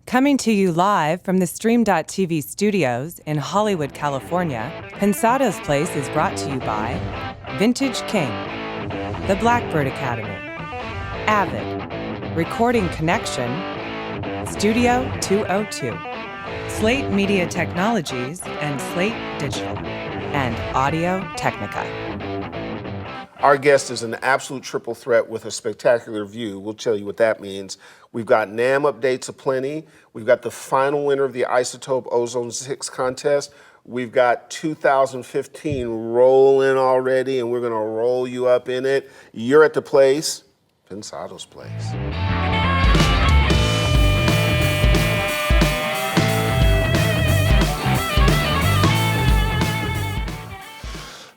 Coming to you live from the Stream.tv studios in Hollywood, California, Pensado's Place is brought to you by Vintage King, the Blackbird Academy, Avid, Recording Connection, Studio 202, Slate Media Technologies and Slate Digital, and Audio Technica. Our guest is an absolute triple threat with a spectacular view. We'll tell you what that means. We've got NAMM updates aplenty. We've got the final winner of the Isotope Ozone 6 contest. We've got 2015 rolling already, and we're going to roll you up in it. You're at the place, Pensado's Place.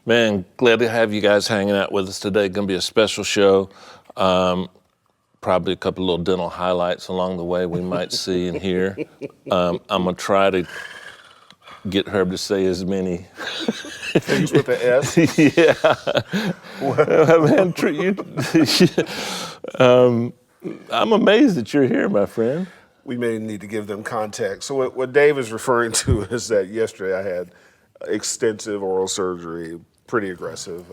Man, glad to have you guys hanging out with us today. Going to be a special show. Probably a couple of little dental highlights along the way we might see and hear. I'm going to try to get Herb to say as many things with the S? Yeah. Man, I'm amazed that you're here, my friend. We may need to give them context. So what Dave is referring to is that yesterday I had extensive oral surgery, pretty aggressive.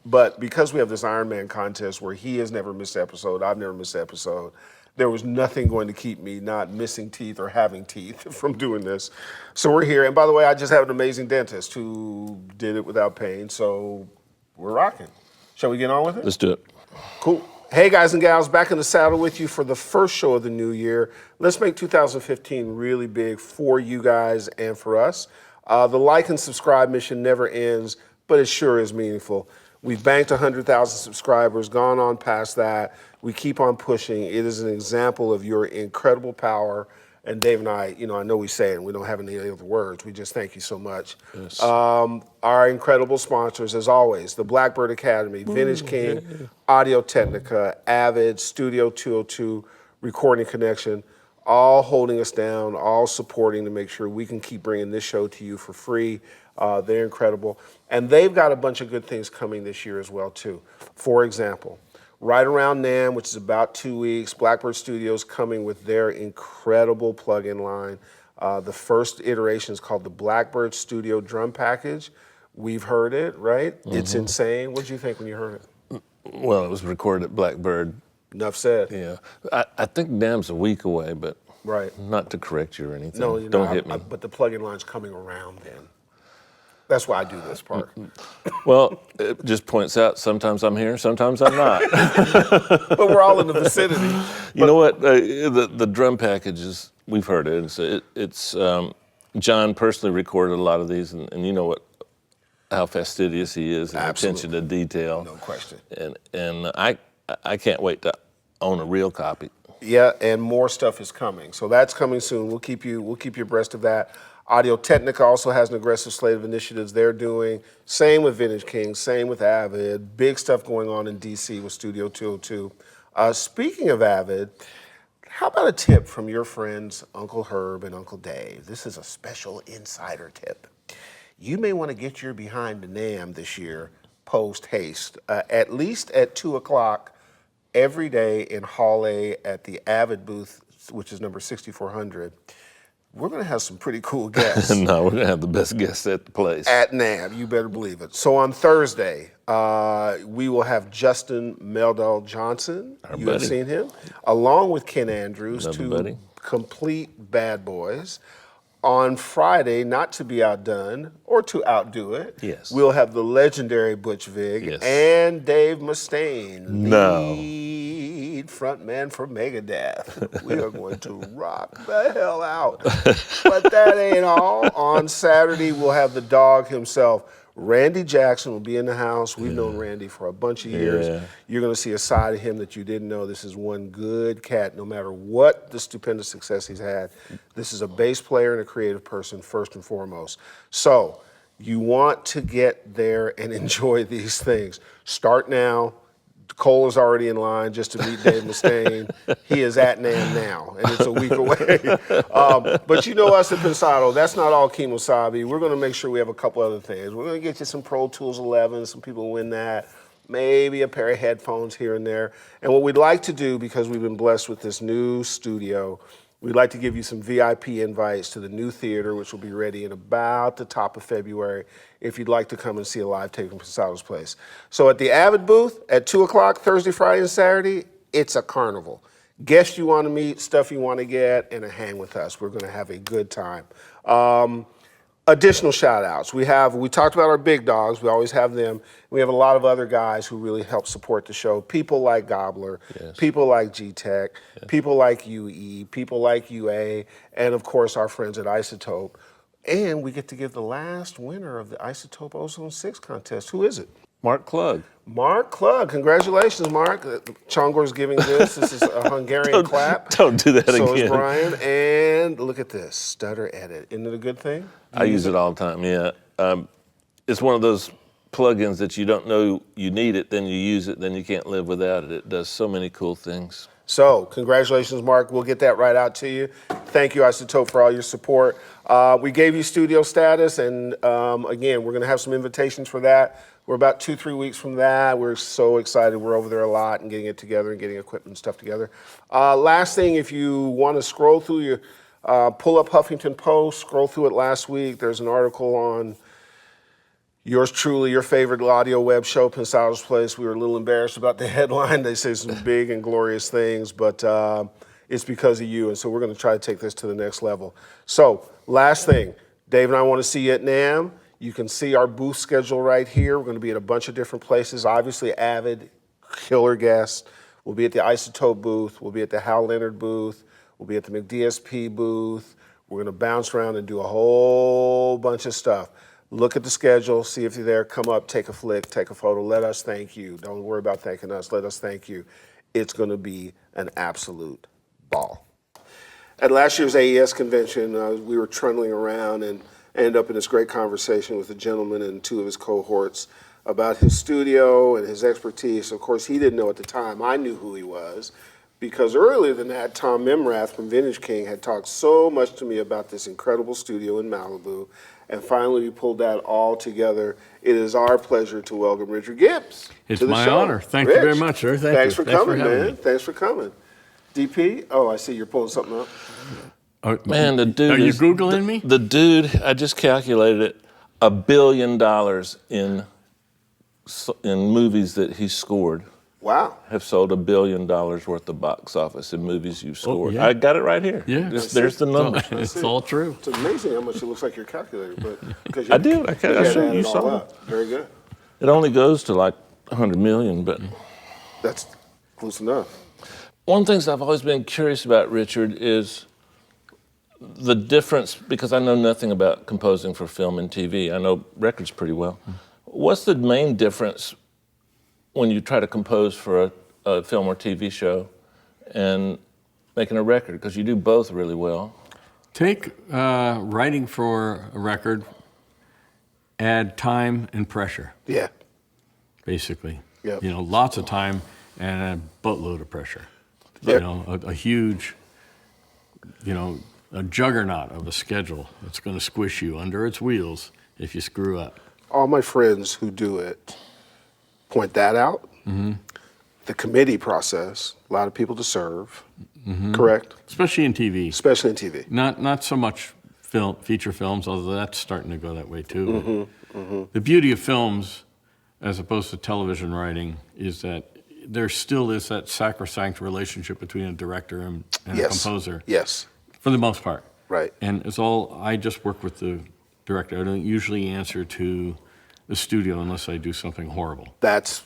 But because we have this Iron Man contest where he has never missed an episode, I've never missed an episode, there was nothing going to keep me not missing teeth or having teeth from doing this. So we're here. And by the way, I just have an amazing dentist who did it without pain. So we're rocking. Shall we get on with it? Let's do it. Cool. Hey guys and gals, back in the saddle with you for the first show of the new year. Let's make 2015 really big for you guys and for us. The like and subscribe mission never ends, but it sure is meaningful. We've banked 100,000 subscribers, gone on past that. We keep on pushing. It is an example of your incredible power. And Dave and I know we say it, and we don't have any other words. We just thank you so much. Yes. Our incredible sponsors, as always, the Blackbird Academy, Vintage King, Audio Technica, Avid, Studio 202, Recording Connection, all holding us down, all supporting to make sure we can keep bringing this show to you for free. They're incredible. And they've got a bunch of good things coming this year as well, too. For example, right around NAMM, which is about 2 weeks, Blackbird Studios coming with their incredible plug-in line. The first iteration is called the Blackbird Studio Drum Package. We've heard it, right? Mm-hmm. It's insane. What did you think when you heard it? Well, it was recorded at Blackbird. Enough said. Yeah. I think NAMM's a week away, but right. Not to correct you or anything. No, don't hit me. But the plug-in line's coming around then. That's why I do this part. Well, it just points out sometimes I'm here, sometimes I'm not. But we're all in the vicinity. You know what? The drum packages, we've heard it. It's John personally recorded a lot of these, and you know how fastidious he is and attention to detail. No question. And I can't wait to own a real copy. Yeah, and more stuff is coming. So that's coming soon. We'll keep you abreast of that. Audio Technica also has an aggressive slate of initiatives they're doing. Same with Vintage King, same with Avid. Big stuff going on in DC with Studio 202. Speaking of Avid, how about a tip from your friends Uncle Herb and Uncle Dave? This is a special insider tip. You may want to get your behind to NAMM this year post-haste, at least at 2 o'clock every day in Hall A at the Avid booth, which is number 6400. We're going to have some pretty cool guests. No, we're going to have the best guests at the place. At NAMM, you better believe it. So on Thursday, we will have Justin Meldal Johnson. Our you buddy. have seen him. Along with Ken Andrews, Another two buddy. complete bad boys. On Friday, not to be outdone or to outdo it, yes, we'll have the legendary Butch Vig and Dave Mustaine, lead frontman for Megadeth. We are going to rock the hell out. But that ain't all. On Saturday, we'll have the dog himself. Randy Jackson will be in the house. We've known Randy for a bunch of years. Yeah. You're going to see a side of him that you didn't know. This is one good cat, no matter what the stupendous success he's had. This is a bass player and a creative person, first and foremost. So you want to get there and enjoy these things. Start now. Cole is already in line just to meet Dave Mustaine. He is at NAMM now, and it's a week away. But you know us at Pensado, that's not all kemosabe. We're going to make sure we have a couple other things. We're going to get you some Pro Tools 11. Some people win that. Maybe a pair of headphones here and there. And what we'd like to do, because we've been blessed with this new studio, we'd like to give you some VIP invites to the new theater, which will be ready in about the top of February, if you'd like to come and see a live tape from Pensado's Place. So at the Avid booth at 2 o'clock Thursday, Friday, and Saturday, it's a carnival. Guests you want to meet, stuff you want to get, and a hang with us. We're going to have a good time. Additional shout outs. We talked about our big dogs. We always have them. We have a lot of other guys who really help support the show. People like Gobbler, Yes. people like G-Tech, people like UE, people like UA, and of course our friends at Isotope. And we get to give the last winner of the Isotope Ozone 6 contest. Who is it? Mark Klug. Mark Klug. Congratulations, Mark. Chongor's giving this. This is a Hungarian clap. Don't do that So again. is Brian. And look at this, stutter edit. Isn't it a good thing? I use it all the time, yeah. It's one of those plugins that you don't know you need it, then you use it, then you can't live without it. It does so many cool things. So, congratulations, Mark. We'll get that right out to you. Thank you, Isotope, for all your support. We gave you studio status, and again, we're going to have some invitations for that. We're about 2-3 weeks from that. We're so excited. We're over there a lot and getting it together and getting equipment and stuff together. Last thing, if you want to scroll through your, pull up Huffington Post, scroll through it last week. There's an article on yours truly, your favorite audio web show, Pensado's Place. We were a little embarrassed about the headline. They say some big and glorious things, but it's because of you. And so we're going to try to take this to the next level. So last thing, Dave and I want to see you at NAMM. You can see our booth schedule right here. We're going to be at a bunch of different places. Obviously, Avid, killer guests. We'll be at the Isotope booth. We'll be at the Hal Leonard booth. We'll be at the McDSP booth. We're going to bounce around and do a whole bunch of stuff. Look at the schedule, see if you're there, come up, take a flick, take a photo, let us thank you. Don't worry about thanking us, let us thank you. It's going to be an absolute ball. At last year's AES convention, we were trundling around and ended up in this great conversation with a gentleman and two of his cohorts about his studio and his expertise. Of course, he didn't know at the time. I knew who he was, because earlier than that, Tom Memrath from Vintage King had talked so much to me about this incredible studio in Malibu. And finally, we pulled that all together. It is our pleasure to welcome Richard Gibbs. It's to the my show. honor. Thank Rich, you very much, sir. Thanks for coming, having man. me. Thanks for coming. DP? Oh, I see you're pulling something up. Man, the dude Are you is- Googling me? The dude, I just calculated it, $1 billion in movies that he scored Wow. have sold $1 billion worth of box office in movies you've scored. yeah. I got it right here. Yeah. There's the numbers. It's all true. It's amazing how much it looks like your calculator, but because I did. I showed you saw saw it. Very good. It only goes to like 100 million, but That's close enough. one of the things I've always been curious about, Richard, is the difference, because I know nothing about composing for film and TV. I know records pretty well. What's the main difference when you try to compose for a film or TV show and making a record? Because you do both really well. Take writing for a record, add time and pressure, Yeah. basically. Yep. You know, lots of time and a boatload of pressure. Yep. You know, a huge, you know, a juggernaut of a schedule that's going to squish you under its wheels if you screw up. All my friends who do it point that out. Mm-hmm. The committee process, a lot of people to serve, correct? Especially in TV. Especially in TV. Not so much feature films, although that's starting to go that way too. The beauty of films, as opposed to television writing, is that there still is that sacrosanct relationship between a director and a composer, Yes. for the most part. Right. And it's all, I just work with the director. I don't usually answer to the studio unless I do something horrible. That's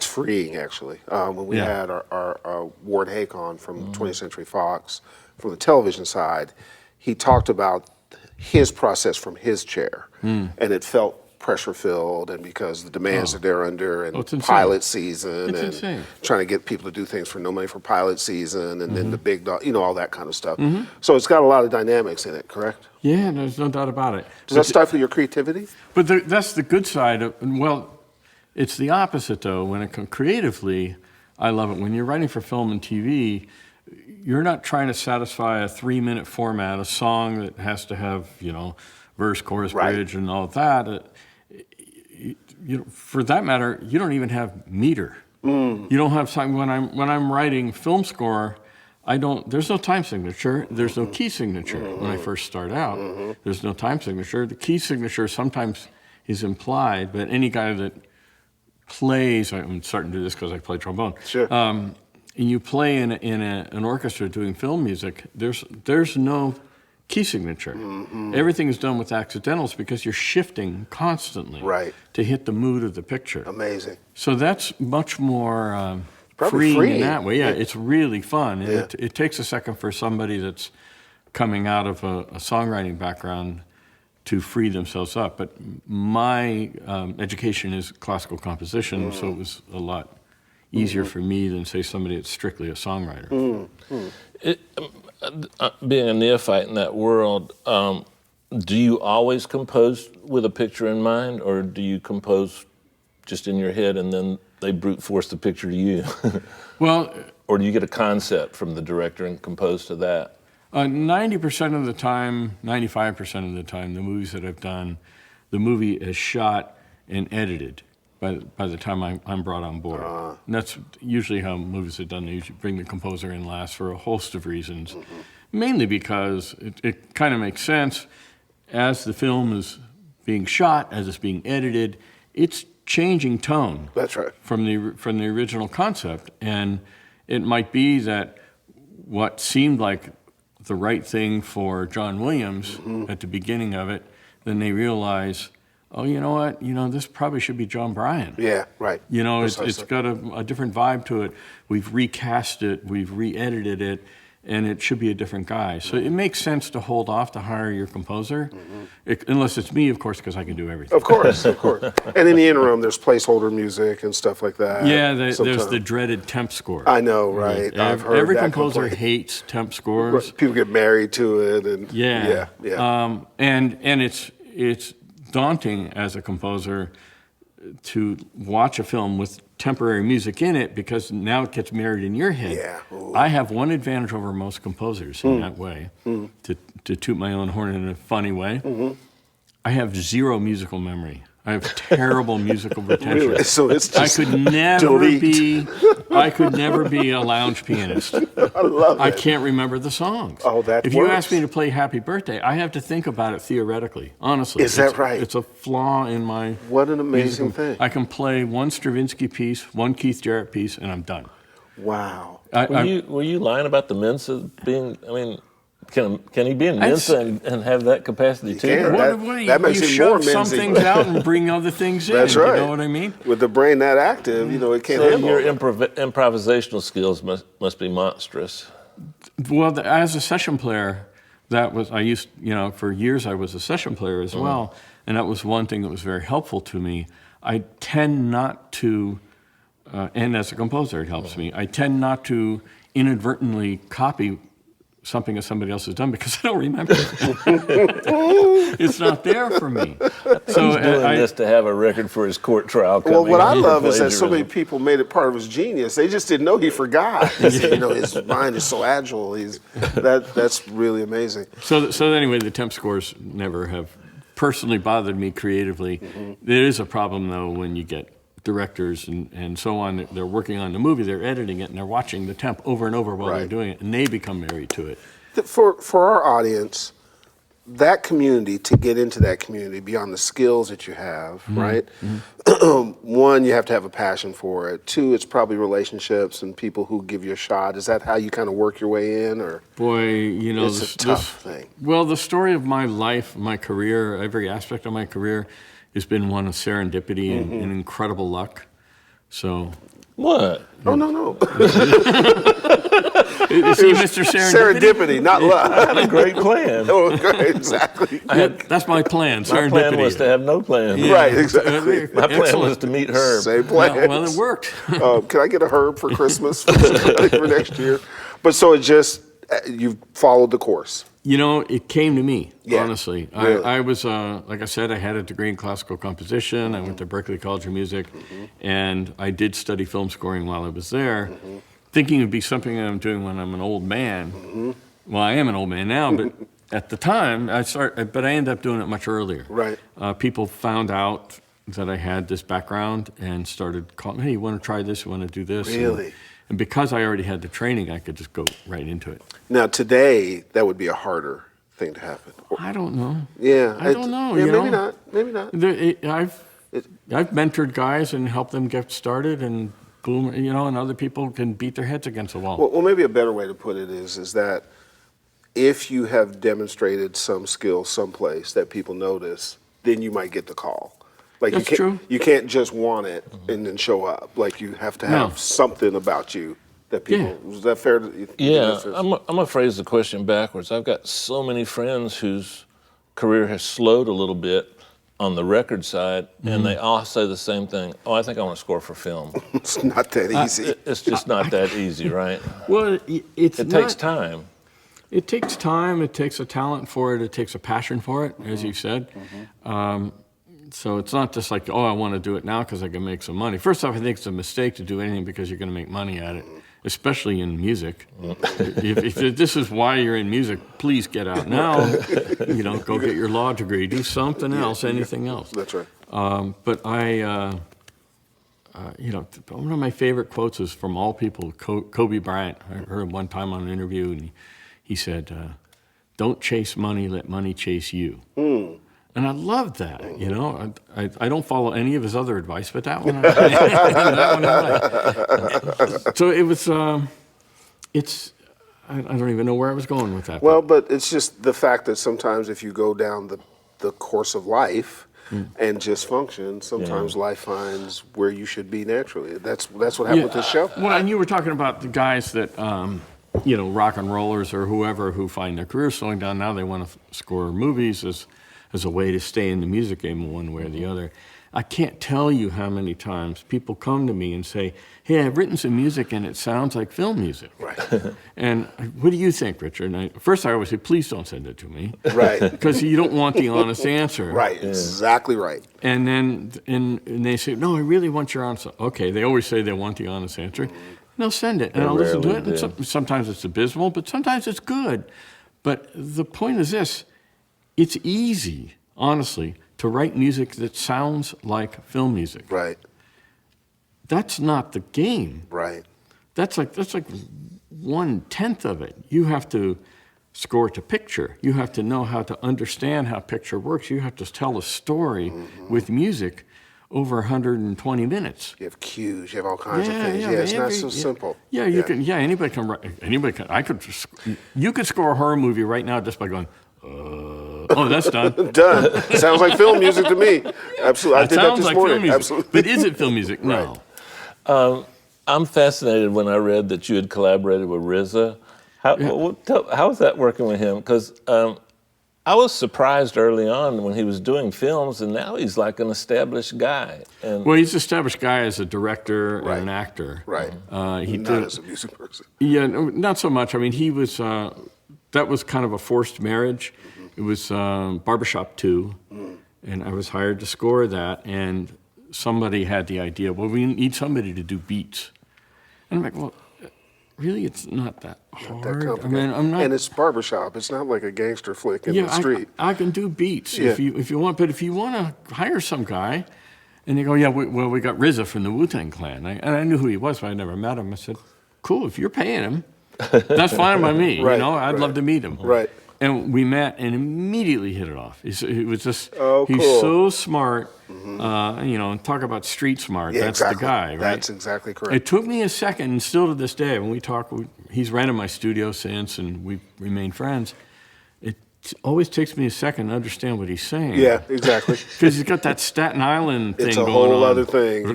freeing, actually. When we had our Ward Hake on from 20th Century Fox, from the television side, he talked about his process from his chair, and it felt pressure-filled, and because the demands that they're under, and it's insane. pilot season, It's and insane. trying to get people to do things for no money for pilot season, and then the big dog, all that kind of stuff. So it's got a lot of dynamics in it, correct? Yeah, there's no doubt about it. Does that stifle your creativity? But that's the good side of, well, it's the opposite though. When it comes creatively, I love it. When you're writing for film and TV, you're not trying to satisfy a 3-minute format, a song that has to have, verse, chorus, Right. bridge, and all of that. For that matter, you don't even have meter. You don't have time. When I'm writing film score, there's no time signature, there's no key signature when I first start out. There's no time signature. The key signature sometimes is implied, but any guy that plays, I'm starting to do this because I play trombone. Sure. And you play in an orchestra doing film music, there's no key signature. Everything is done with accidentals because you're shifting constantly to hit the mood of the picture. Amazing. So that's much more Probably freeing in freeing. that way. Yeah, it's really fun. It takes a second for somebody that's coming out of a songwriting background to free themselves up. But my education is classical composition, so it was a lot easier for me than, say, somebody that's strictly a songwriter. Being a neophyte in that world, do you always compose with a picture in mind, or do you compose just in your head and then they brute force the picture to you? Well, or do you get a concept from the director and compose to that? 90% of the time, 95% of the time, the movies that I've done, the movie is shot and edited by the time I'm brought on board. And that's usually how movies are done. They usually bring the composer in last for a host of reasons, mainly because it kind of makes sense. As the film is being shot, as it's being edited, it's changing tone. That's right. From the original concept. And it might be that what seemed like the right thing for John Williams at the beginning of it, then they realize, oh, you know what? This probably should be John Bryan. Yeah, right. It's got a different vibe to it. We've recast it, we've re-edited it, and it should be a different guy. So it makes sense to hold off to hire your composer, unless it's me, of course, because I can do everything. Of course, of course. And in the interim, there's placeholder music and stuff like that. Yeah, there's the dreaded temp score. I know, right? I've heard every that composer complaint. hates temp scores. People get married to it, and yeah. And it's daunting as a composer to watch a film with temporary music in it because now it gets married in your head. Yeah. Ooh. I have one advantage over most composers in that way, to toot my own horn in a funny way. I have zero musical memory. I have terrible musical retention. Really? So it's just I could never be a lounge pianist. I love it. I can't remember the songs. Oh, that If you works. ask me to play Happy Birthday, I have to think about it theoretically, honestly. Is that right? It's a flaw in my What an amazing musical- thing. I can play one Stravinsky piece, one Keith Jarrett piece, and I'm done. Wow. Were you lying about the Mensa being, can he be in Mensa and have that capacity too? can. What That makes you it more shove some Mensa. things out and bring other things in. That's right. You know what I mean? With the brain that active, it can't So handle your it. improvisational skills must be monstrous. Well, as a session player, for years I was a session player as well, and that was one thing that was very helpful to me. I tend not to, and as a composer it helps me, I tend not to inadvertently copy something that somebody else has done because I don't remember. It's not there for me. So He's doing this to have a record for his court trial coming. Well, what I love is that Plagiarism. so many people made it part of his genius. They just didn't know he forgot. His mind is so agile. That's really amazing. So anyway, the temp scores never have personally bothered me creatively. There is a problem, though, when you get directors and so on, they're working on the movie, they're editing it, and they're watching the temp over and over while they're doing it, and they become married to it. For our audience, that community, to get into that community, beyond the skills that you have, right? One, you have to have a passion for it. Two, it's probably relationships and people who give you a shot. Is that how you kind of work your way in, or? Boy, It's a tough thing. Well, the story of my life, my career, every aspect of my career has been one of serendipity and incredible luck. So. What? Oh, no. See, Mr. Serendipity, not luck. I had a great plan. Oh, great, exactly. That's my plan, My serendipity. plan was to have no plan. Right, exactly. My plan was to meet Herb. Same plan. Well, it worked. Can I get a herb for Christmas for next year? But so it just, you've followed the course. It came to me, Yeah, honestly. really. I was, like I said, I had a degree in classical composition. I went to Berklee College of Music, and I did study film scoring while I was there, thinking it would be something that I'm doing when I'm an old man. Well, I am an old man now, but at the time, but I ended up doing it much earlier. Right. People found out that I had this background and started calling, hey, you want to try this? You want to do this? Really? And because I already had the training, I could just go right into it. Now today, that would be a harder thing to happen. I don't know. Yeah, I don't know. Yeah, you maybe know? not. Maybe not. I've mentored guys and helped them get started, and boom, you know, and other people can beat their heads against the wall. Well, maybe a better way to put it is that if you have demonstrated some skill someplace that people notice, then you might get the call. Like That's true. You can't just want it and then show up. Like you have to have something about you that people. Is that fair? Yeah, I'm gonna phrase the question backwards. I've got so many friends whose career has slowed a little bit on the record side, and they all say the same thing. Oh, I think I want to score for film. It's not that easy. It's just not that easy, right? Well, it takes time. It takes time. It takes a talent for it. It takes a passion for it, as you said. So it's not just like, oh, I want to do it now because I can make some money. First off, I think it's a mistake to do anything because you're going to make money at it, especially in music. if this is why you're in music, please get out now. You know, go get your law degree. Do something else, anything else. That's right. But you know, one of my favorite quotes is from all people, Kobe Bryant. I heard him one time on an interview, and he said, "Don't chase money, let money chase you." And I loved that, you know. I don't follow any of his other advice, but that one, So it was, I don't even know where I was going with that. Well, but it's just the fact that sometimes if you go down the course of life and just function, sometimes life finds where you should be naturally. That's what happened with this show. Well, and you were talking about the guys that, you know, rock and rollers or whoever who find their career slowing down. Now they want to score movies as a way to stay in the music game one way or the other. I can't tell you how many times people come to me and say, hey, I've written some music and it sounds like film music. Right. And what do you think, Richard? And first I always say, please don't send it to me. Right. Because you don't want the honest answer. Right, exactly right. And then and they say, no, I really want your honest. Okay, they always say they want the honest answer. No, send it, and I'll listen to it. And sometimes it's abysmal, but sometimes it's good. But the point is this. It's easy, honestly, to write music that sounds like film music. Right. That's not the game. Right. That's like 1/10 of it. You have to score to picture. You have to know how to understand how picture works. You have to tell a story with music over 120 minutes. You have cues. You have all kinds of things. It's not so simple. Yeah, you can. Yeah, anybody can write. Anybody can. You could score a horror movie right now just by going. Oh, that's done. Done. Sounds like film music to me. Absolutely. I did that this morning. Film music. Absolutely. But is it film music? No. I'm fascinated when I read that you had collaborated with RZA. How was that working with him? Because I was surprised early on when he was doing films, and now he's like an established guy. Well, he's an established guy as a director and an actor. Right. Not as a music person. Yeah, no, not so much. I mean, he was. That was kind of a forced marriage. It was Barbershop 2, and I was hired to score that, and somebody had the idea, well, we need somebody to do beats. And I'm like, well, really, it's not that hard. That complicated. I'm not. And it's Barbershop. It's not like a gangster flick in the street. I can do beats if you want, but if you want to hire some guy, and they go, we got RZA from the Wu-Tang Clan. And I knew who he was, but I never met him. I said, cool, if you're paying him, that's fine by me. Right, you know, I'd love to meet him. Right. And we met and immediately hit it off. It was just, cool. He's so smart, you know, and talk about street smart. That's exactly. the guy, right? That's exactly correct. It took me a second, and still to this day, when we talk, he's rented my studio since, and we've remained friends. It always takes me a second to understand what he's saying. Yeah, exactly. Because he's got that Staten Island thing going on. It's a whole other thing.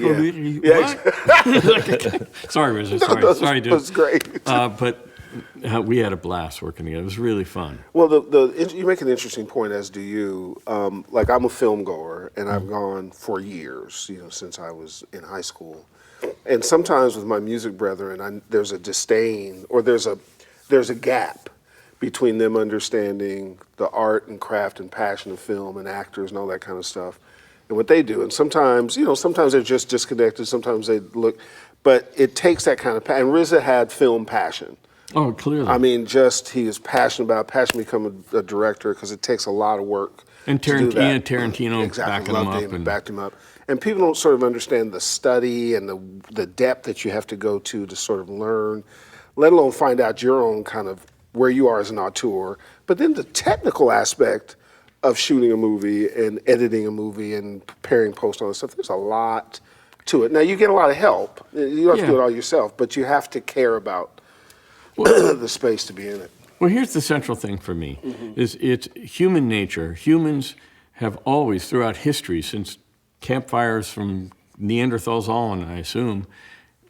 What? Sorry, RZA. Sorry, dude. That's great. But we had a blast working together. It was really fun. Well, you make an interesting point, as do you. Like, I'm a film goer, and I've gone for years, you know, since I was in high school. And sometimes with my music brethren, there's a disdain, or there's a gap between them understanding the art and craft and passion of film and actors and all that kind of stuff, and what they do. And sometimes they're just disconnected. Sometimes they look, but it takes that kind of passion. And RZA had film passion. Oh, clearly. I mean, he is passionate to become a director, because it takes a lot of work. And Tarantino exactly. backed him up. Backed him up. And people don't sort of understand the study and the depth that you have to go to sort of learn, let alone find out your own kind of where you are as an auteur. But then the technical aspect of shooting a movie and editing a movie and preparing post, all this stuff, there's a lot to it. Now, you get a lot of help. You don't have to do it all yourself, but you have to care about the space to be in it. Well, here's the central thing for me, is it's human nature. Humans have always, throughout history, since campfires from Neanderthals on, I assume,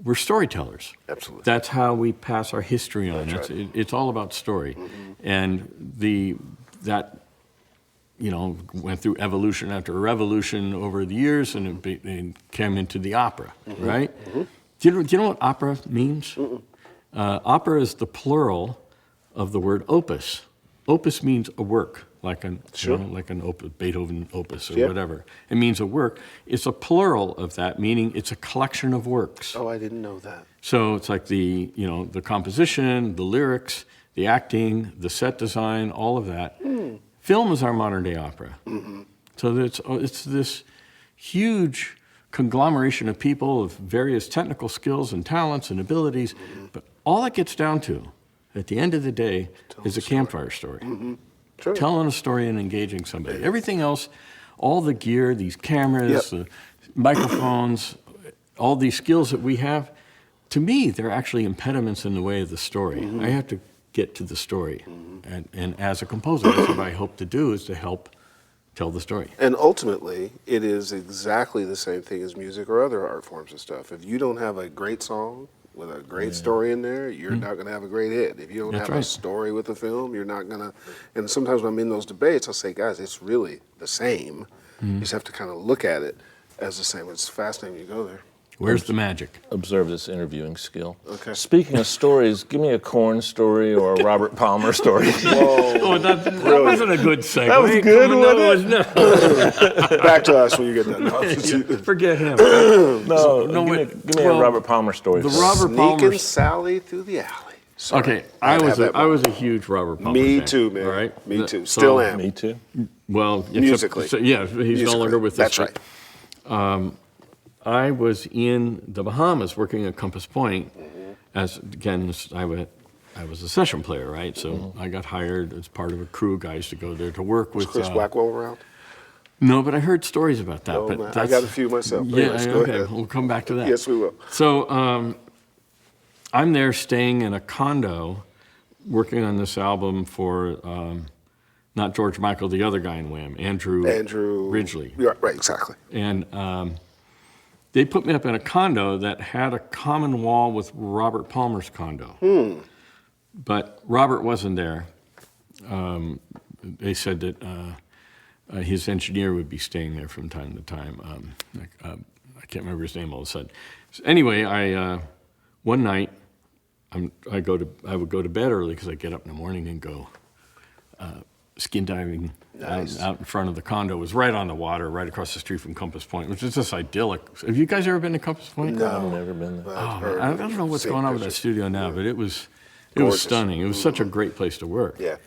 we're storytellers. Absolutely. That's how we pass our history on. That's right. It's all about story. And that went through evolution after revolution over the years, and it came into the opera, right? Do you know what opera means? Opera is the plural of the word opus. Opus means a work, like an opus, Beethoven opus or whatever. It means a work. It's a plural of that, meaning it's a collection of works. Oh, I didn't know that. So it's like the composition, the lyrics, the acting, the set design, all of that. Film is our modern day opera. So it's this huge conglomeration of people of various technical skills and talents and abilities, but all it gets down to, at the end of the day, is a campfire story. Sure. Telling a story and engaging somebody. Everything else, all the gear, these cameras, the microphones, all these skills that we have, to me, they're actually impediments in the way of the story. I have to get to the story. And as a composer, that's what I hope to do, is to help tell the story. And ultimately, it is exactly the same thing as music or other art forms and stuff. If you don't have a great song with a great story in there, you're not going to have a great hit. If you don't have a story with a film, you're not going to. And sometimes when I'm in those debates, I'll say, guys, it's really the same. You just have to kind of look at it as the same. It's fascinating when you go there. Where's the magic? Observe this interviewing skill. Okay. Speaking of stories, give me a Korn story or a Robert Palmer story. Oh, that wasn't a good segue. That was good, wasn't it? Back to us when you get done. No, forget him. Give me a Robert Palmer story. The Robert Palmer. Sneaking Sally through the alley. Sorry. Okay, I was a huge Robert Palmer Me fan. too, man. All right? Me too. Still am. Me too. Well, musically. He's no longer with us. That's right. I was in the Bahamas working at Compass Point I was a session player, right? So I got hired as part of a crew of guys to go there to work with. Was Chris Blackwell around? No, but I heard stories about that. Oh, but I got a few myself. Yeah, okay. We'll come back to that. Yes, we will. So I'm there staying in a condo working on this album for not George Michael, the other guy in Wham, Andrew Ridgeley. Yeah, right, exactly. And they put me up in a condo that had a common wall with Robert Palmer's condo. But Robert wasn't there. They said that his engineer would be staying there from time to time. I can't remember his name all of a sudden. So anyway, one night I would go to bed early because I get up in the morning and go skin diving. Nice. Out in front of the condo. It was right on the water, right across the street from Compass Point, which is just idyllic. Have you guys ever been to Compass Point? No, I've never been there. I don't know what's going on with that studio now, but it was stunning. It was such a great place to work. Yeah.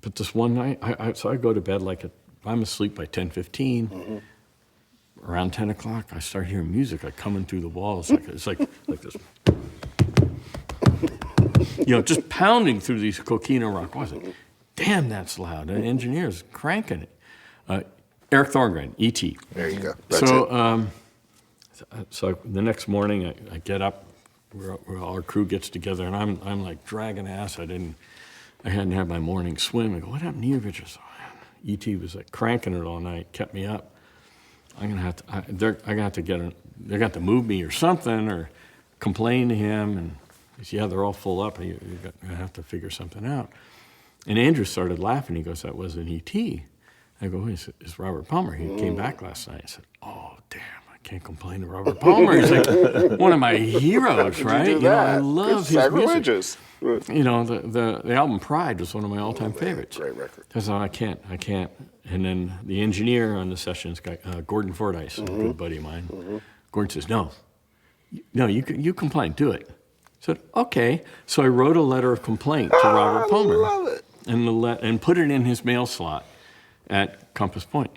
But this one night, so I go to bed I'm asleep by 10:15. Around 10 o'clock, I start hearing music coming through the walls. It's like this. Just pounding through these coquina rock walls. Damn, that's loud. An engineer's cranking it. Eric Thorngren, E.T. There you go. That's it. So the next morning, I get up, our crew gets together, and I'm like dragging ass. I hadn't had my morning swim. I go, what happened to you, Richard? E.T. was cranking it all night, kept me up. They're gonna have to move me or something, or complain to him. And he said, yeah, they're all full up. You have to figure something out. And Andrew started laughing. He goes, that wasn't E.T. I go, it's Robert Palmer. He came back last night. I said, oh, damn, I can't complain to Robert Palmer. He's like one of my heroes, right? I love his music. The album Pride was one of my all-time favorites. Great record. I said, I can't. And then the engineer on the sessions, Gordon Fordyce, a good buddy of mine, Gordon says, no, you complain, do it. I said, okay. So I wrote a letter of complaint to Robert Palmer. I love it. And put it in his mail slot at Compass Point.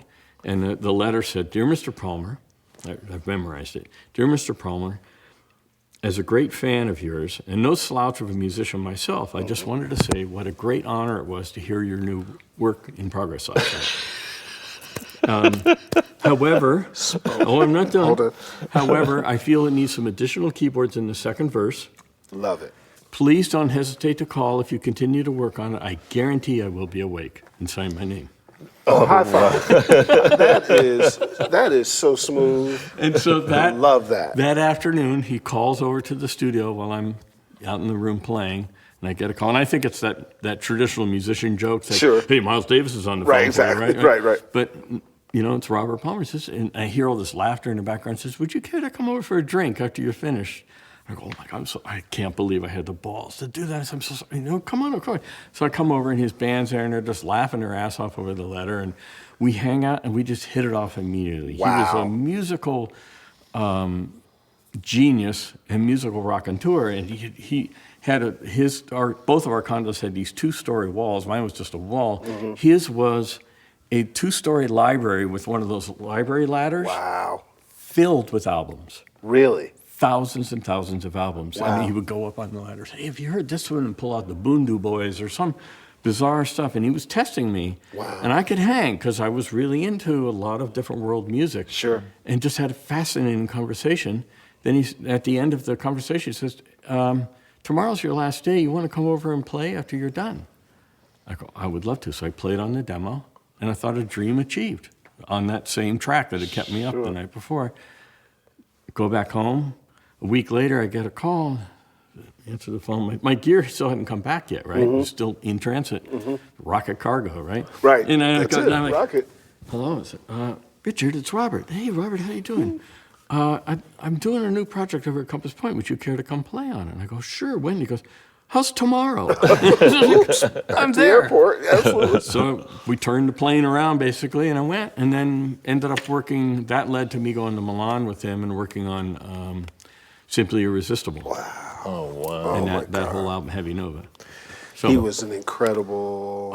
And the letter said, "Dear Mr. Palmer," I've memorized it. "Dear Mr. Palmer, as a great fan of yours, and no slouch of a musician myself, I just wanted to say what a great honor it was to hear your new work in progress last night. However, I'm not done. Hold on. However, I feel it needs some additional keyboards in the second verse. Love it. Please don't hesitate to call if you continue to work on it. I guarantee I will be awake." And sign my name. Oh, high five. that is so smooth. And so I love that. That afternoon, he calls over to the studio while I'm out in the room playing, and I get a call. And I think it's that traditional musician joke. That, Sure. "Hey, Miles Davis is on the phone." Right, exactly. For you, Right. But, it's Robert Palmer. Says, and I hear all this laughter in the background. Says, "Would you care to come over for a drink after you're finished?" I go, "Oh my God, I can't believe I had the balls to do that." I'm so sorry. Come on, come on. So I come over and his band's there and they're just laughing their ass off over the letter. And we hang out and we just hit it off immediately. Wow. He was a musical genius and musical raconteur. And he had both of our condos had these 2-story walls. Mine was just a wall. Mm-hmm. His was a 2-story library with one of those library ladders. Wow. Filled with albums. Really? Thousands and thousands of albums. Wow. I mean, he would go up on the ladder and say, "Hey, have you heard this one?" and pull out the Boondoo Boys or some bizarre stuff. And he was testing me. Wow. And I could hang because I was really into a lot of different world music. Sure. And just had a fascinating conversation. Then at the end of the conversation, he says, "Tomorrow's your last day. You want to come over and play after you're done?" I go, "I would love to." So I played on the demo, and I thought a dream achieved on that same track that had kept me up the night before. Go back home. A week later, I get a call. Answer the phone. My gear still hadn't come back yet, right? It was still in transit. Rocket cargo, right? Right. And That's it. I'm like, Rocket. "Hello." I said, "Richard, it's Robert." "Hey, Robert, how you doing?" I'm doing a new project over at Compass Point. Would you care to come play on it?" And I go, "Sure." "When?" He goes, "How's tomorrow?" I'm The there. airport. Absolutely. So we turned the plane around basically, and I went, and then ended up working. That led to me going to Milan with him and working on Simply Irresistible. Wow. Oh, wow. And that whole album, Heavy Nova. So, He was an incredible.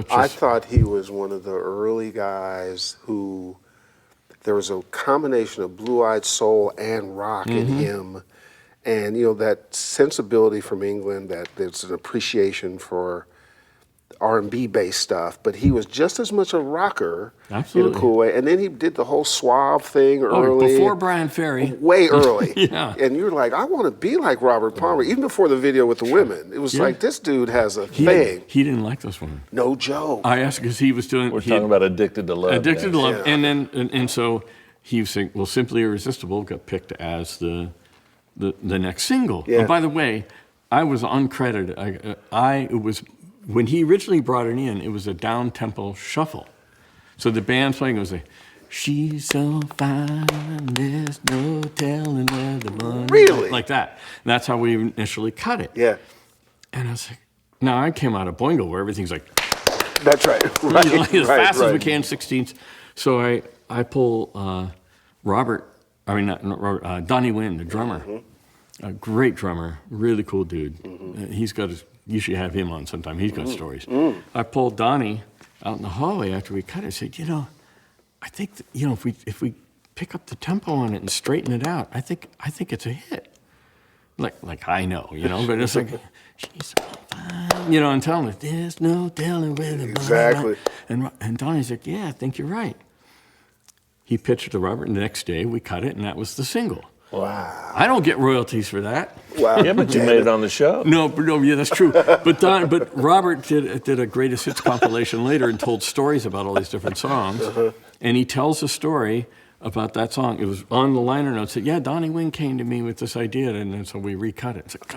I thought he was one of the early guys who there was a combination of blue-eyed soul and rock in him, and that sensibility from England. That there's an appreciation for R&B based stuff, but he was just as much a rocker Absolutely. in a cool way. And then he did the whole suave thing early. before Brian Ferry. Way early. Yeah. And you're like, I want to be like Robert Palmer. Even before the video with the women, it was like, this dude has a thing. He didn't like this woman. No joke. I asked because he was doing. We're talking about Addicted to Love. Addicted to Love, Yeah. and then and so he was saying, well, Simply Irresistible got picked as the next single. Yeah. Oh, by the way, I was uncredited. It was when he originally brought it in. It was a down tempo shuffle. So the band's playing. It was like, "She's so fine, there's no telling where the money." Really? Like that. And that's how we initially cut it. Yeah. And I was like, now I came out of Boingo where everything's like, That's right. Right. as fast as we right. can, 16ths. So I pull Donnie Wynn, the drummer, a great drummer, really cool dude. You should have him on sometime. He's got stories. I pulled Donnie out in the hallway after we cut it. I said, I think that, if we pick up the tempo on it and straighten it out, I think it's a hit. Like I know, but it's like, "She's so fine," and telling her, "There's no telling where the Exactly. And Donnie's like, "Yeah, I think you're right." He pitched it to Robert, and the next day we cut it, and that was the single. Wow. I don't get royalties for that. Wow. Yeah, but you made it on the show. No, yeah, that's true. But Robert did a greatest hits compilation later and told stories about all these different songs. And he tells a story about that song. It was on the liner notes. Said, "Yeah, Donnie Wynn came to me with this idea," and then so we recut it. It's like,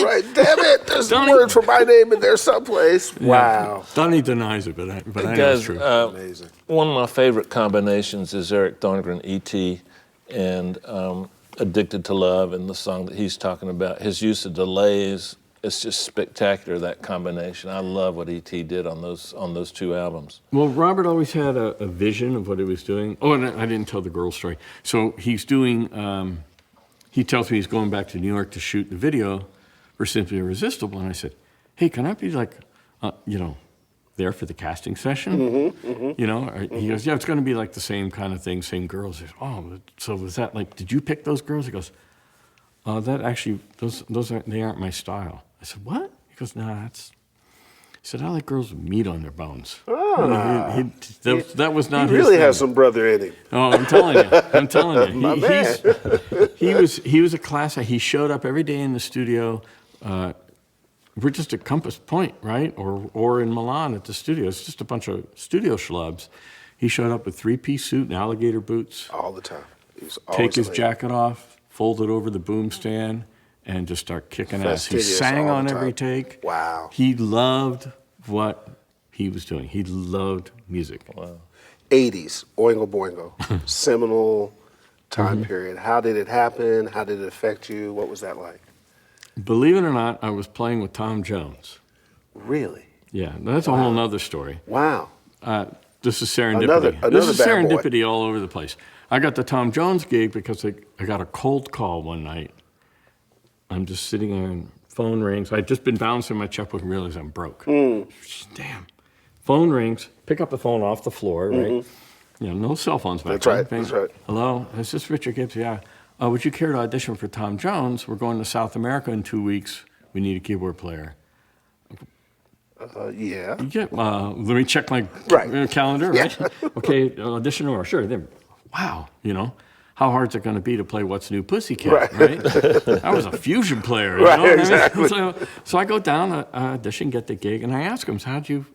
Right. Damn it. There's Donnie- a word for my name in there someplace. Yeah. Wow. Donnie denies it, but I know it's Guys, true. Amazing. one of my favorite combinations is Eric Thorngren, E.T., and Addicted to Love, and the song that he's talking about. His use of delays, it's just spectacular, that combination. I love what E.T. did on those two albums. Well, Robert always had a vision of what he was doing. Oh, and I didn't tell the girl story. So he's doing, he tells me he's going back to New York to shoot the video for Simply Irresistible. And I said, "Hey, can I be like, there for the casting session? You know, he goes, yeah, it's going to be like the same kind of thing, same girls. He goes, oh, so was that like, did you pick those girls? He goes, that actually, they aren't my style. I said, what? He goes, nah, that's. He said, I like girls with meat on their bones. That was not his thing. He really has some brother in him. Oh, I'm telling you. I'm telling you. My man. He was a class act. He showed up every day in the studio. We're just at Compass Point, right? Or in Milan at the studio. It's just a bunch of studio schlubs. He showed up with 3-piece suit and alligator boots. All the time. He was always Take his late. jacket off, fold it over the boom stand, and just start kicking ass. He Fastidious sang all on the every time. take. Wow. He loved what he was doing. He loved music. Wow. 80s, Oingo Boingo, seminal time period. How did it happen? How did it affect you? What was that like? Believe it or not, I was playing with Tom Jones. Really? Yeah, that's a whole nother story. Wow. This is serendipity. Another This is bad boy. serendipity all over the place. I got the Tom Jones gig because I got a cold call one night. I'm just sitting there and phone rings. I'd just been balancing my checkbook and realized I'm broke. Damn. Phone rings, pick up the phone off the floor, right? You know, no cell phones back That's right, then. that's right. Hello, is this Richard Gibbs? Yeah. Would you care to audition for Tom Jones? We're going to South America in 2 weeks. We need a keyboard player. Yeah. Yeah, let me check my calendar, right? Okay, audition or sure. Then, wow, you know, how hard is it going to be to play What's New Pussycat, right? I was a fusion player, you know what exactly. I mean? So I go down, audition, get the gig, and I ask him, how'd you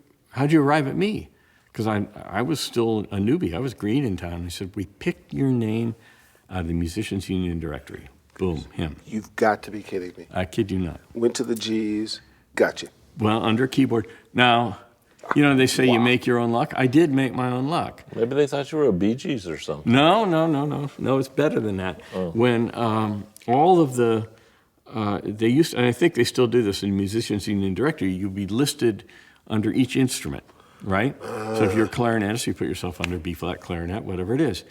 arrive at me? Because I was still a newbie. I was green in town. He said, we picked your name out of the Musicians Union directory. Boom, him. You've got to be kidding me. I kid you not. Went to the G's, got you. Well, under keyboard. Now, you know, they say you make your own luck. I did make my own luck. Maybe they thought you were a Bee Gees or something. No. No, it's better than that. Oh. When all of the, they used, and I think they still do this in Musicians Union Directory, you'd be listed under each instrument, right? So if you're a clarinetist, you put yourself under B-flat, clarinet, whatever it is.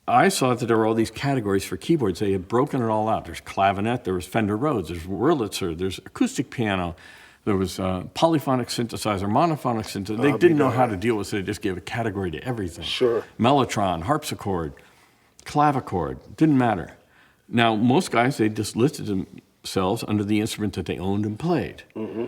I saw that there were all these categories for keyboards. They had broken it all out. There's clavinet, there was Fender Rhodes, there's Wurlitzer, there's acoustic piano, there was polyphonic synthesizer, monophonic synthesizer. They didn't know how to deal with it. They just gave a category to everything. Sure. Mellotron, harpsichord, clavichord, didn't matter. Now, most guys, they just listed themselves under the instrument that they owned and played.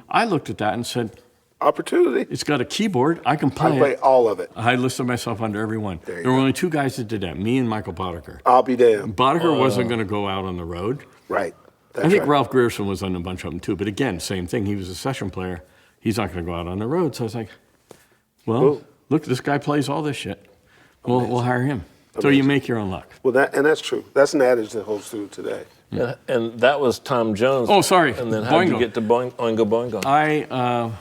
I looked at that and said, Opportunity. it's got a keyboard, I can play I play it. all of it. I listed myself under every one. There you There were go. only 2 guys that did that, me and Michael Boddicker. I'll be damned. Boddicker wasn't going to go out on the road. Right. That's I think right. Ralph Grierson was on a bunch of them too, but again, same thing. He was a session player. He's not going to go out on the road. So I was like, well, Cool. look, this guy plays all this shit. We'll hire him. So you make your own luck. Well, that's true. That's an adage that holds true today. And that was Tom Jones. Oh, sorry. And then how did you Boingo. get to Oingo Boingo?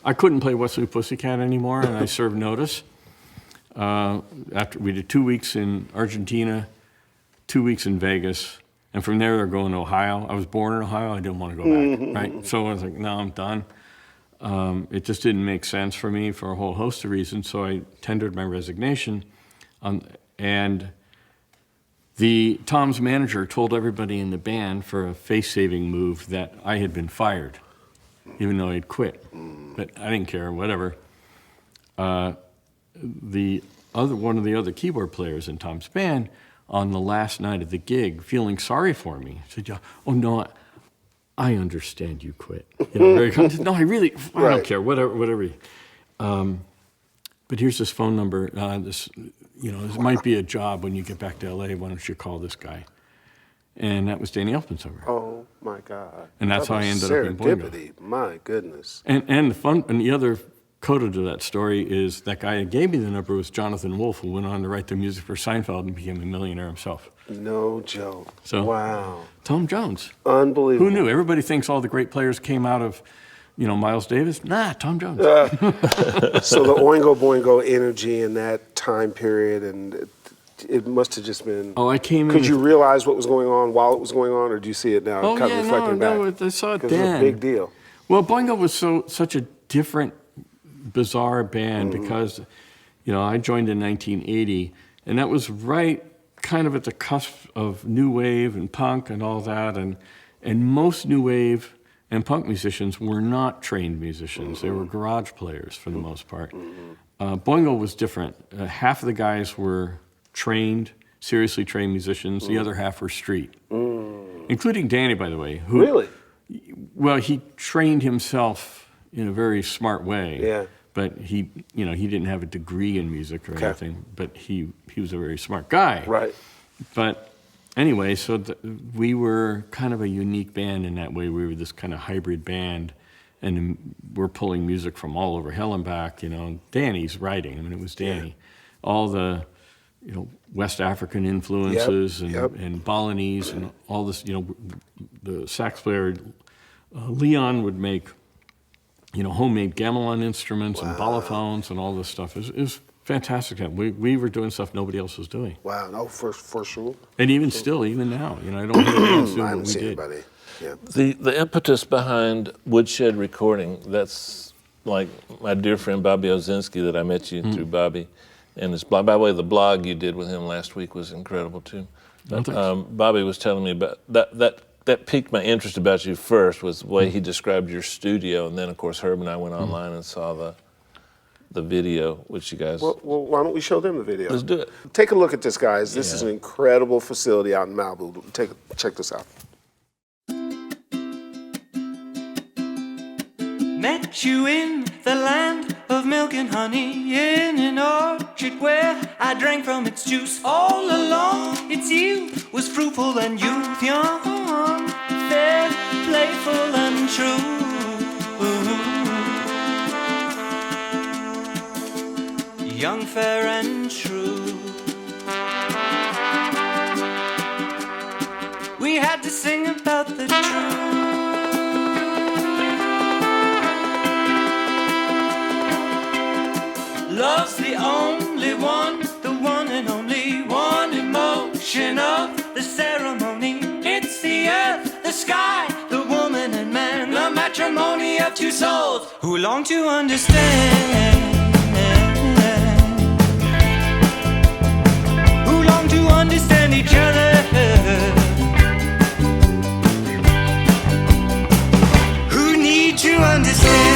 I couldn't play What's New Pussycat anymore, and I served notice. After we did 2 weeks in Argentina, 2 weeks in Vegas, and from there they're going to Ohio. I was born in Ohio. I didn't want to go back, right? So I was like, no, I'm done. It just didn't make sense for me for a whole host of reasons, so I tendered my resignation. And Tom's manager told everybody in the band for a face-saving move that I had been fired, even though I'd quit. But I didn't care, whatever. One of the other keyboard players in Tom's band, on the last night of the gig, feeling sorry for me, said, "Yeah, oh no, I understand you quit." You know, very no, I don't care, whatever. But here's this phone number. This might be a job when you get back to LA. Why don't you call this guy? And that was Danny Elfman's number. Oh my God. And that's That how I was ended up in Boingo. serendipity. My goodness. And the other coda to that story is that guy that gave me the number was Jonathan Wolfe, who went on to write the music for Seinfeld and became a millionaire himself. No joke. So, wow. Tom Jones. Unbelievable. Who knew? Everybody thinks all the great players came out of, Miles Davis. Nah, Tom Jones. So the Oingo Boingo energy in that time period, and it must have just been. Oh, I came in. Could you realize what was going on while it was going on, or do you see it now? Oh, kind yeah, of reflecting back? no, I saw it Because it was then. a big deal. Well, Boingo was such a different, bizarre band because, I joined in 1980, and that was right kind of at the cusp of new wave and punk and all that, and most new wave and punk musicians were not trained musicians. They were garage players for the most part. Boingo was different. Half of the guys were trained, seriously trained musicians. The other half were street, including Danny, by the way. Who, Really? Well, he trained himself in a very smart way. Yeah. But he didn't have a degree in music or anything. But he was a very smart guy. Right. But anyway, so we were kind of a unique band in that way. We were this kind of hybrid band, and we're pulling music from all over hell and back. Danny's writing. I mean, it was Danny. All the West African influences and Balinese and all this. The sax player Leon would make homemade gamelan instruments and balafons and all this stuff. It was fantastic. We were doing stuff nobody else was doing. Wow, no, for sure. And even now, I don't hear anyone else doing I what haven't we seen did. anybody. Yeah. The impetus behind Woodshed Recording, that's like my dear friend Bobby Ozinski that I met you through Bobby. And his blog, by the way, the blog you did with him last week was incredible too. But, Bobby was telling me about that piqued my interest about you first, was the way he described your studio. And then, of course, Herb and I went online and saw the video, which you guys... Well, why don't we show them the video? Let's do it. Take a look at this, guys. This is an incredible facility out in Malibu. Check this out. Met you in the land of milk and honey, in an orchard where I drank from its juice all along. Its yield was fruitful and youth young, fair, playful and true. Young, fair and true. We had to sing about the truth. Love's the only one, the one and only one emotion of the ceremony. It's the earth, the sky, the woman and man, the matrimony of two souls who long to understand. Who long to understand each other. Who need to understand.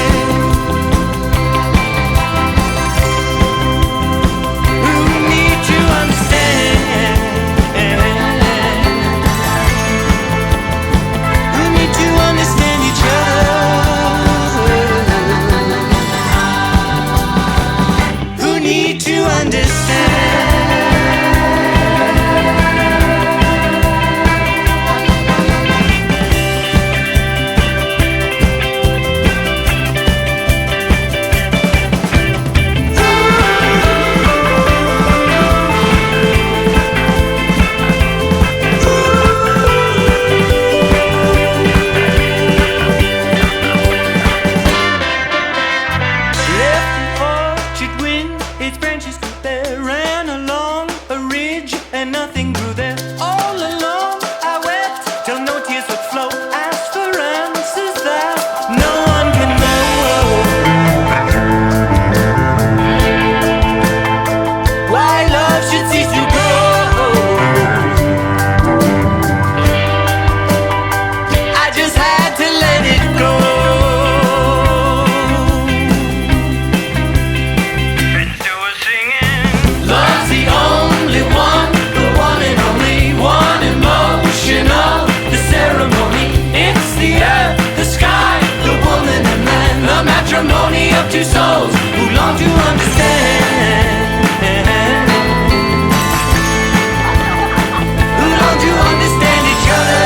Two souls who long to understand. Who long to understand each other.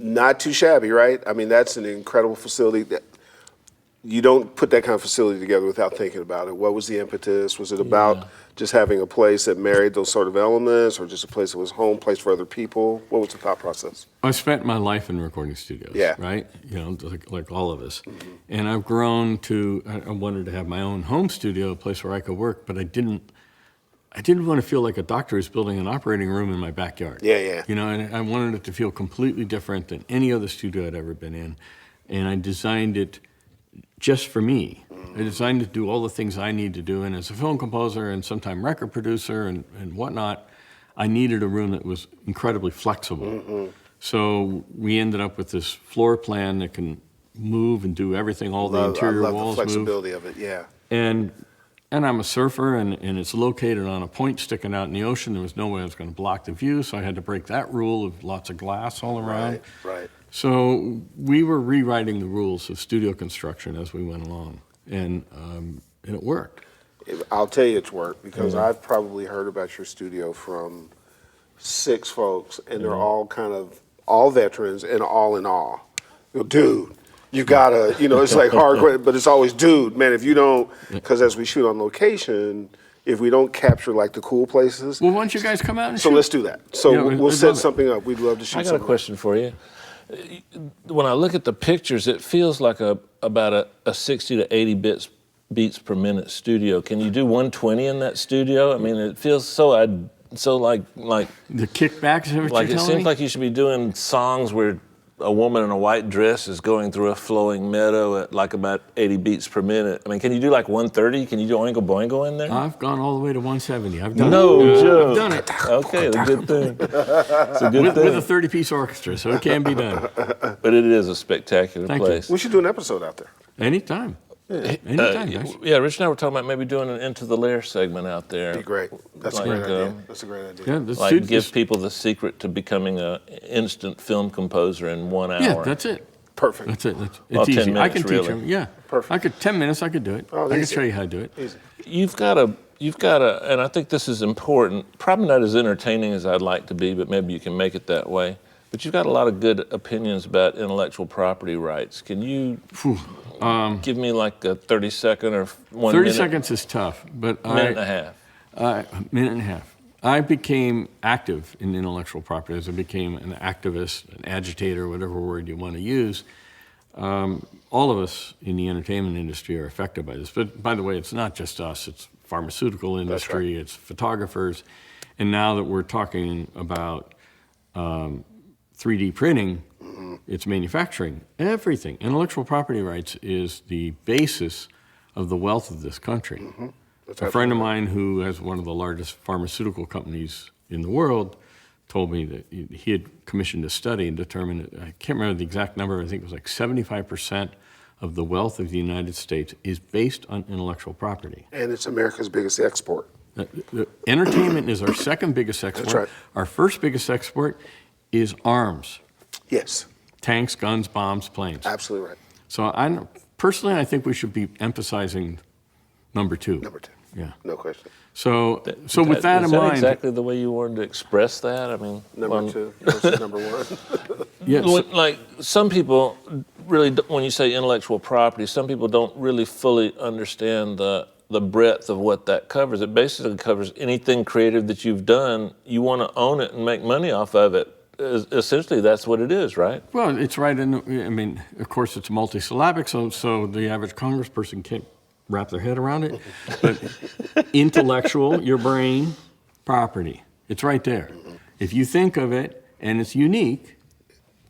Not too shabby, right? I mean, that's an incredible facility. you don't put that kind of facility together without thinking about it. What was the impetus? Was it about just having a place that married those sort of elements, or just a place that was home, place for other people? What was the thought process? I spent my life in recording studios, right? You know, like all of us. And I've grown to, I wanted to have my own home studio, a place where I could work, but I didn't want to feel like a doctor who's building an operating room in my backyard. Yeah. You know, and I wanted it to feel completely different than any other studio I'd ever been in. And I designed it just for me. I designed it to do all the things I need to do. And as a film composer and sometime record producer and whatnot, I needed a room that was incredibly flexible. So we ended up with this floor plan that can move and do everything, all the interior walls move. I love the flexibility of it, yeah. And I'm a surfer, and it's located on a point sticking out in the ocean. There was no way I was going to block the view, so I had to break that rule of lots of glass all around. Right. So we were rewriting the rules of studio construction as we went along, and it worked. I'll tell you it's worked, because I've probably heard about your studio from 6 folks, and they're all veterans and all in awe. Dude, you gotta, it's like hard, but it's always, dude, man, if you don't, because as we shoot on location, if we don't capture like the cool places. Well, why don't you guys come out and shoot? So let's do that. So we'll set something up. We'd love to shoot something. I got a question for you. When I look at the pictures, it feels like about a 60 to 80 beats per minute studio. Can you do 120 in that studio? I mean, it feels so like the kickbacks. Is that what like you're it telling seems me? like you should be doing songs where a woman in a white dress is going through a flowing meadow at like about 80 beats per minute. I mean, can you do like 130? Can you do Oingo Boingo in there? I've gone all the way to 170. I've done it. Joke. I've done it. Okay, the good thing. It's a good thing. With a 30-piece orchestra, so it can be done. But it is a spectacular place. We should do an episode out there. Anytime. Anytime, guys. Yeah, Rich and I were talking about maybe doing an Into the Lair segment out there. Be great. That's a great idea. That's a great idea. Yeah, give people the secret to becoming an instant film composer in 1 hour. Yeah, that's it. Perfect. That's it. It's Well, 10 easy. minutes, I can teach really. them. Yeah. Perfect. 10 minutes, I could do it. I can show you how to do it. Easy. You've got to, and I think this is important, probably not as entertaining as I'd like to be, but maybe you can make it that way. But you've got a lot of good opinions about intellectual property rights. Can you give me like a 30-second or 1 minute? 30 seconds is tough, but Minute and a half. Minute and a half. I became active in intellectual property as I became an activist, an agitator, whatever word you want to use. All of us in the entertainment industry are affected by this. But by the way, it's not just us. It's pharmaceutical industry, it's photographers. And now that we're talking about 3D printing, it's manufacturing, everything. Intellectual property rights is the basis of the wealth of this country. A friend of mine who has one of the largest pharmaceutical companies in the world told me that he had commissioned a study and determined, I can't remember the exact number, I think it was like 75% of the wealth of the United States is based on intellectual property. And it's America's biggest export. Entertainment is our second biggest export. That's right. Our first biggest export is arms. Yes. Tanks, guns, bombs, planes. Absolutely right. So personally, I think we should be emphasizing number 2. Number 2. Yeah. No question. So with that in is mind, that exactly the way you wanted to express that? I mean, Number 2 versus number 1. yes. Like some people really, when you say intellectual property, some people don't really fully understand the breadth of what that covers. It basically covers anything creative that you've done. You want to own it and make money off of it. Essentially, that's what it is, right? Well, it's right in. I mean, of course, it's multisyllabic, so the average congressperson can't wrap their head around it. But intellectual, your brain, property, it's right there. If you think of it and it's unique,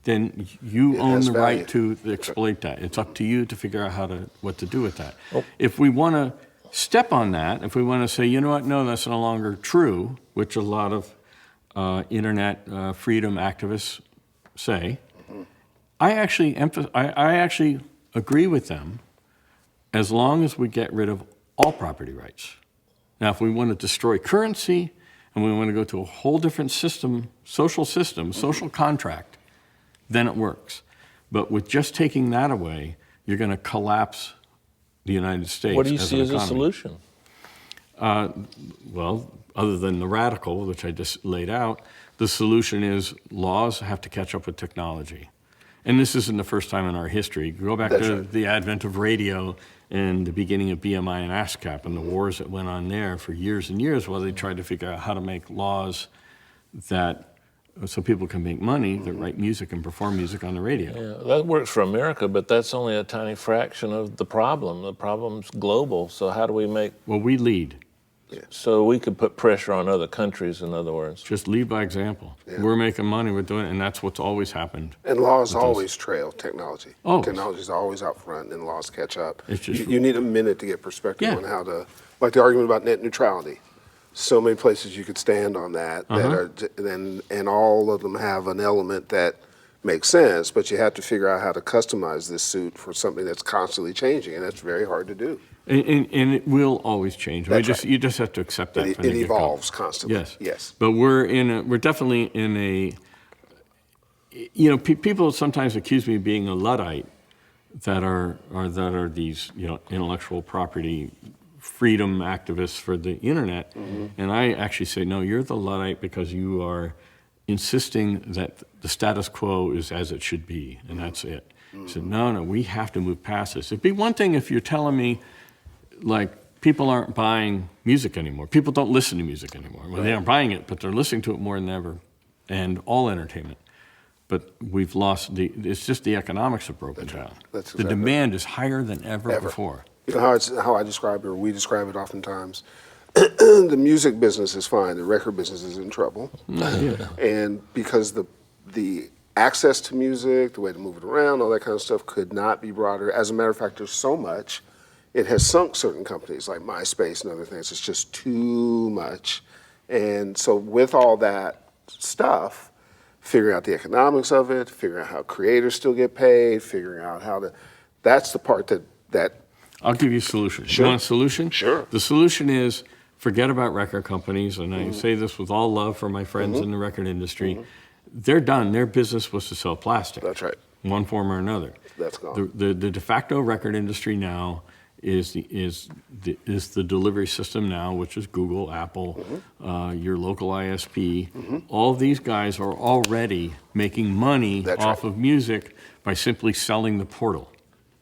then you own the right to exploit that. It's up to you to figure out what to do with that. If we want to step on that, if we want to say, you know what, no, that's no longer true, which a lot of internet freedom activists say, I actually agree with them as long as we get rid of all property rights. Now, if we want to destroy currency and we want to go to a whole different system, social contract, then it works. But with just taking that away, you're going to collapse the United States. What do you see as a solution? Well, other than the radical, which I just laid out, the solution is laws have to catch up with technology. And this isn't the first time in our history. Go back That's to right. the advent of radio and the beginning of BMI and ASCAP and the wars that went on there for years and years while they tried to figure out how to make laws that so people can make money that write music and perform music on the radio. Yeah, that works for America, but that's only a tiny fraction of the problem. The problem's global. So how do we make? Well, we lead. So we could put pressure on other countries, in other words. Just lead by example. Yeah. We're making money, we're doing it, and that's what's always happened. And laws always trail technology. Always. Technology's always out front, and laws catch up. It's just- you need a minute to get perspective Yeah. on how to, like the argument about net neutrality. So many places you could stand on that, and all of them have an element that makes sense, but you have to figure out how to customize this suit for something that's constantly changing, and that's very hard to do. And it will always change. That's right. You just have to accept that. It from the get-go. evolves constantly. Yes. Yes. But we're definitely in a, people sometimes accuse me of being a Luddite that are these, intellectual property freedom activists for the internet. And I actually say, no, you're the Luddite because you are insisting that the status quo is as it should be, and that's it. I said, no, we have to move past this. It'd be one thing if you're telling me, like, people aren't buying music anymore. People don't listen to music anymore. Well, they aren't buying it, but they're listening to it more than ever, and all entertainment. But we've lost it's just the economics have broken down. That's the exactly demand is higher than ever before. You know how I describe it, or we describe it oftentimes. The music business is fine. The record business is in trouble, and because the access to music, the way to move it around, all that kind of stuff, could not be broader. As a matter of fact, there's so much, it has sunk certain companies like MySpace and other things. It's just too much, and so with all that stuff, figuring out the economics of it, figuring out how creators still get paid, figuring out how to. That's the part that. I'll give you a solution. Sure. You want a solution? Sure. The solution is forget about record companies, and I say this with all love for my friends in the record industry. They're done. Their business was to sell plastic. That's right. One form or another. That's gone. The de facto record industry now is the delivery system now, which is Google, Apple, your local ISP. All these guys are already making money off of music by simply selling the portal.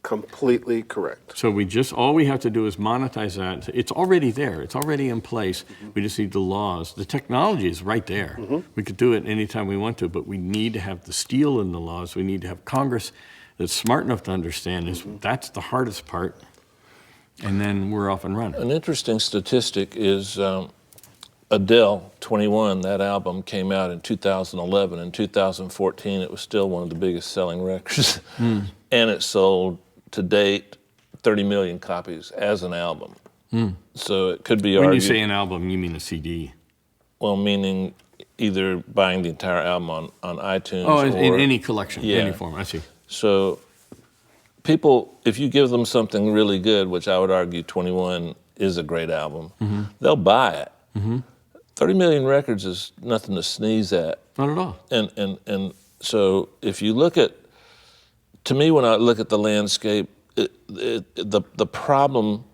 Completely correct. So all we have to do is monetize that. It's already there. It's already in place. We just need the laws. The technology is right there. We could do it anytime we want to, but we need to have the steel in the laws. We need to have Congress that's smart enough to understand this. That's the hardest part. And then we're off and running. An interesting statistic is Adele, 21, that album came out in 2011. In 2014, it was still one of the biggest selling records. And it sold, to date, 30 million copies as an album. So it could be argued... When you say an album, you mean a CD? Well, meaning either buying the entire album on iTunes or... in any collection, any form, I see. So people, if you give them something really good, which I would argue 21 is a great album, they'll buy it. 30 million records is nothing to sneeze at. Not at all. And so if you look at, to me, when I look at the landscape, the problem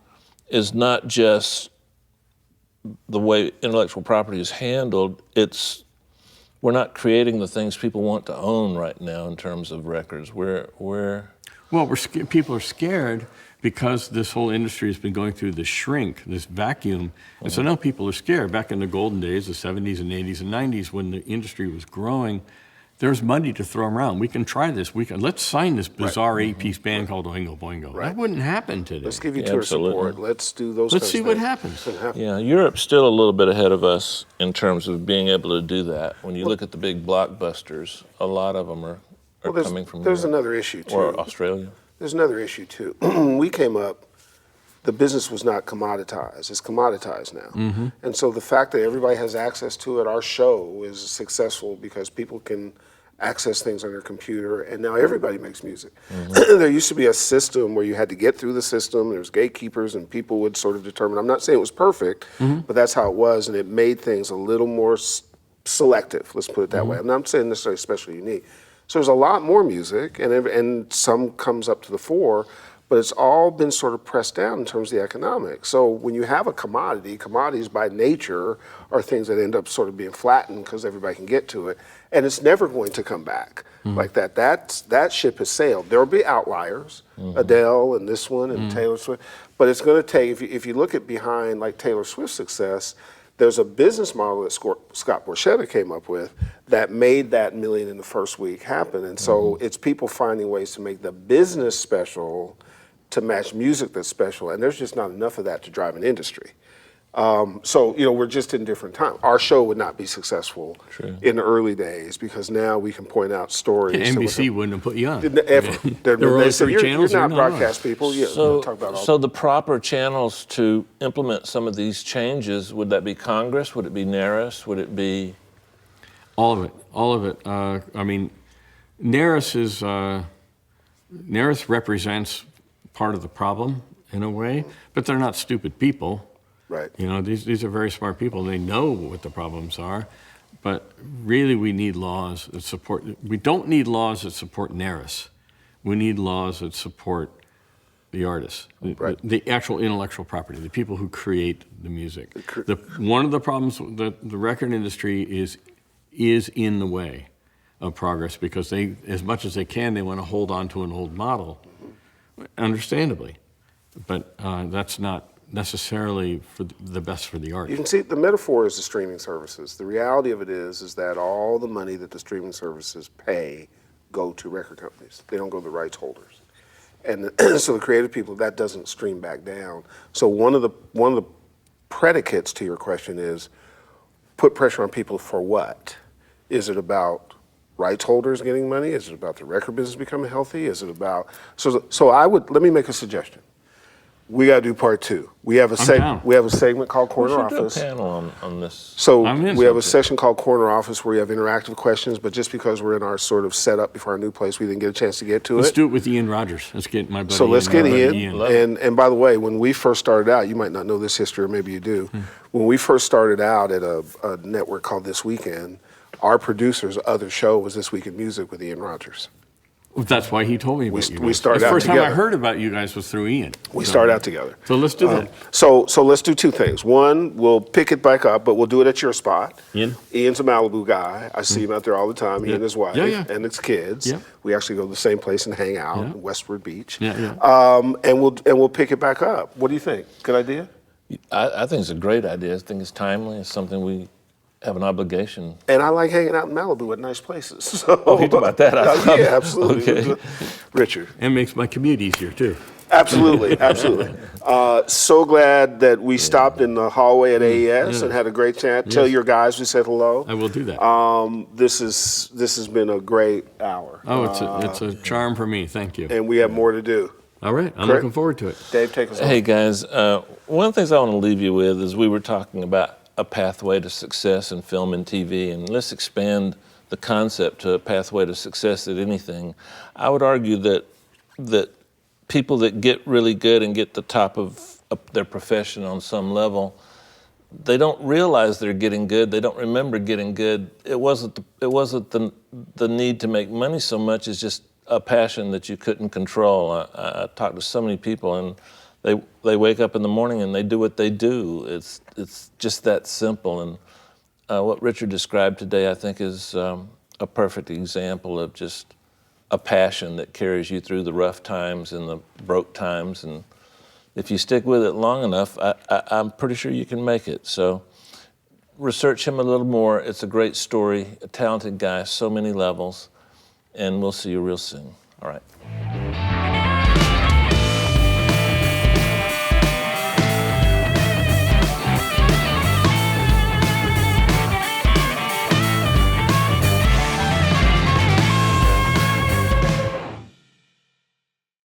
is not just the way intellectual property is handled, we're not creating the things people want to own right now in terms of records. People are scared because this whole industry has been going through this shrink, this vacuum. And so now people are scared. Back in the golden days, the 70s and 80s and 90s, when the industry was growing, there's money to throw around. We can try this. Let's sign this bizarre 8-piece band called Oingo Boingo. That wouldn't happen today. Let's give you tour support. Let's do those Let's see what things. happens. Yeah, Europe's still a little bit ahead of us in terms of being able to do that. When you look at the big blockbusters, a lot of them are coming from There's Europe. another issue, too. Or Australia. There's another issue, too. We came up, the business was not commoditized. It's commoditized now. And so the fact that everybody has access to it, our show is successful because people can access things on their computer, and now everybody makes music. There used to be a system where you had to get through the system, there's gatekeepers, and people would sort of determine, I'm not saying it was perfect, but that's how it was, and it made things a little more selective, let's put it that way. I'm not saying necessarily especially unique. So there's a lot more music, and some comes up to the fore, but it's all been sort of pressed down in terms of the economics. So when you have a commodity, commodities by nature are things that end up sort of being flattened because everybody can get to it, and it's never going to come back like that. That ship has sailed. There will be outliers, Adele and this one and Taylor Swift, but it's going to take, if you look at behind like Taylor Swift's success, there's a business model that Scott Borchetta came up with that made that $1 million in the first week happen. And so it's people finding ways to make the business special to match music that's special. And there's just not enough of that to drive an industry. So, we're just in different times. Our show would not be successful in the early days because now we can point out stories. NBC wouldn't have put you on. There were only 3 channels. You're not broadcast people. So the proper channels to implement some of these changes, would that be Congress? Would it be NARIS? Would it be? All of it. NARIS represents part of the problem in a way, but they're not stupid people. Right. These are very smart people. They know what the problems are, but really we need laws that support. We don't need laws that support NARIS. We need laws that support the artists, the actual intellectual property, the people who create the music. One of the problems that the record industry is in the way of progress because they, as much as they can, they want to hold on to an old model, understandably, but that's not necessarily for the best for the artist. You can see the metaphor is the streaming services. The reality of it is that all the money that the streaming services pay go to record companies. They don't go to the rights holders. And so the creative people, that doesn't stream back down. So one of the predicates to your question is put pressure on people for what? Is it about rights holders getting money? Is it about the record business becoming healthy? Is it about let me make a suggestion. We got to do part 2. We have a segment called Corner Office. Do a panel on this. So we have a section called Corner Office where you have interactive questions, but just because we're in our sort of setup before our new place, we didn't get a chance to get to it. Let's do it with Ian Rogers. Let's get my buddy. So let's get Ian. And by the way, when we first started out, you might not know this history, or maybe you do. When we first started out at a network called This Weekend, our producer's other show was This Week in Music with Ian Rogers. That's why he told me about you guys. We started the out first together. time I heard about you guys was through Ian. We started out together. So let's do that. So let's do 2 things. One, we'll pick it back up, but we'll do it at your spot. Ian's a Malibu guy. I see him out there all the time. He and his wife and his kids. We actually go to the same place and hang out, Westward Beach. And we'll pick it back up. What do you think? Good idea? I think it's a great idea. I think it's timely. It's something we have an obligation. And I like hanging out in Malibu at nice places. So. Oh, you talk about that? Yeah, absolutely. Okay. Richard. And makes my commute easier, too. Absolutely. So glad that we stopped in the hallway at AES and had a great chat. Tell your guys we said hello. I will do that. This has been a great hour. Oh, it's a charm for me. Thank you. And we have more to do. All right. I'm looking forward to it. Dave, take us home. Hey, guys. One of the things I want to leave you with is we were talking about a pathway to success in film and TV, and let's expand the concept to a pathway to success at anything. I would argue that people that get really good and get the top of their profession on some level, they don't realize they're getting good. They don't remember getting good. It wasn't the need to make money so much as just a passion that you couldn't control. I talked to so many people, and they wake up in the morning and they do what they do. It's just that simple. And what Richard described today, I think, is a perfect example of just a passion that carries you through the rough times and the broke times. And if you stick with it long enough, I'm pretty sure you can make it. So research him a little more. It's a great story, a talented guy, so many levels. And we'll see you real soon. All right.